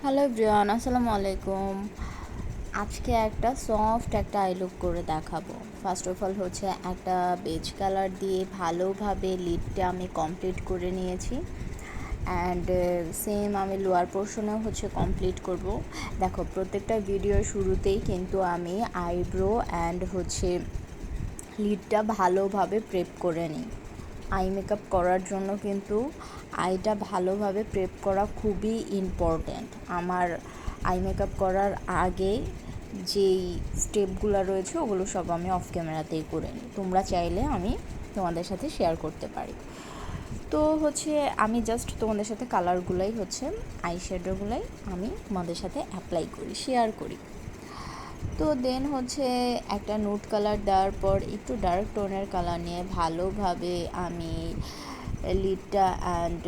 Hello everyone, আসসালামু আলাইকুম। আজকে একটা সফট একটা আই লুক করে দেখাবো। ফার্স্ট অফ অল হচ্ছে একটা বেজ কালার দিয়ে ভালোভাবে লিডটা আমি কমপ্লিট করে নিয়েছি। অ্যান্ড সেম আমি লোয়ার পোর্শনেও হচ্ছে কমপ্লিট করব। দেখো, প্রত্যেকটা ভিডিওর শুরুতেই কিন্তু আমি আইব্রো অ্যান্ড হচ্ছে লিডটা ভালোভাবে প্রেপ করে নিই। আই মেকআপ করার জন্য কিন্তু আইটা ভালোভাবে প্রেপ করা খুবই ইম্পর্ট্যান্ট। আমার আই মেকআপ করার আগে যেই স্টেপগুলো রয়েছে ওগুলো সব আমি অফ ক্যামেরাতেই করে নিই। তোমরা চাইলে আমি তোমাদের সাথে শেয়ার করতে পারি। তো হচ্ছে আমি জাস্ট তোমাদের সাথে কালারগুলাই হচ্ছে আই শ্যাডোগুলাই আমি তোমাদের সাথে অ্যাপ্লাই করি, শেয়ার করি। তো দেন হচ্ছে একটা নুড কালার দেওয়ার পর একটু ডার্ক টোনের কালার নিয়ে ভালোভাবে আমি লিডটা অ্যান্ড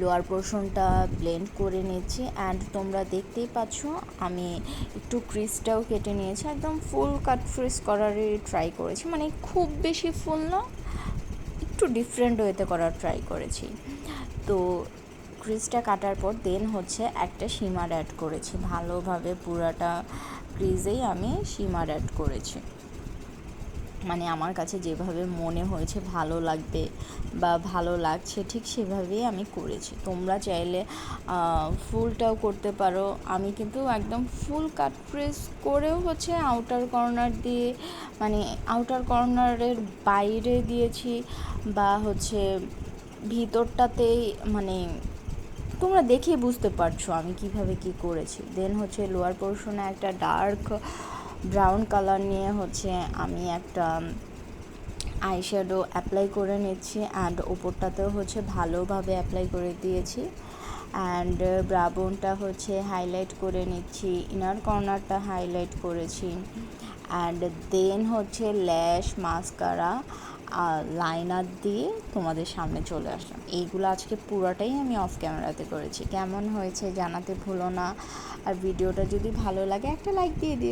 লোয়ার পোর্শনটা ব্লেন্ড করে নিচ্ছি। অ্যান্ড তোমরা দেখতেই পাচ্ছ আমি একটু ক্রিজটাও কেটে নিয়েছি, একদম ফুল কাট ফ্রিজ করারই ট্রাই করেছি, মানে খুব বেশি ফুল না, একটু ডিফারেন্ট ওয়েতে করার ট্রাই করেছি। তো ক্রিজটা কাটার পর দেন হচ্ছে একটা শিমার অ্যাড করেছি, ভালোভাবে পুরাটা ক্রিজেই আমি শিমার অ্যাড করেছি, মানে আমার কাছে যেভাবে মনে হয়েছে ভালো লাগবে বা ভালো লাগছে ঠিক সেভাবেই আমি করেছি। তোমরা চাইলে ফুলটাও করতে পারো। আমি কিন্তু একদম ফুল কাট প্রেস করেও হচ্ছে আউটার কর্নার দিয়ে, মানে আউটার কর্নারের বাইরে দিয়েছি বা হচ্ছে ভিতরটাতেই, মানে তোমরা দেখেই বুঝতে পারছো আমি কিভাবে কি করেছি। দেন হচ্ছে লোয়ার পোর্শনে একটা ডার্ক ব্রাউন কালার নিয়ে হচ্ছে আমি একটা আই শ্যাডো অ্যাপ্লাই করে নিচ্ছি। অ্যান্ড ওপরটাতেও হচ্ছে ভালোভাবে অ্যাপ্লাই করে দিয়েছি। অ্যান্ড ব্রাউনটা হচ্ছে হাইলাইট করে নিচ্ছি, ইনার কর্নারটা হাইলাইট করেছি। অ্যান্ড দেন হচ্ছে ল্যাশ, মাস্কারা, লাইনার দিয়ে তোমাদের সামনে চলে আসলাম। এইগুলো আজকে পুরোটাই আমি অফ ক্যামেরাতে করেছি। কেমন হয়েছে জানাতে ভুলো না। আর ভিডিওটা যদি ভালো লাগে একটা লাইক দিয়ে দিও।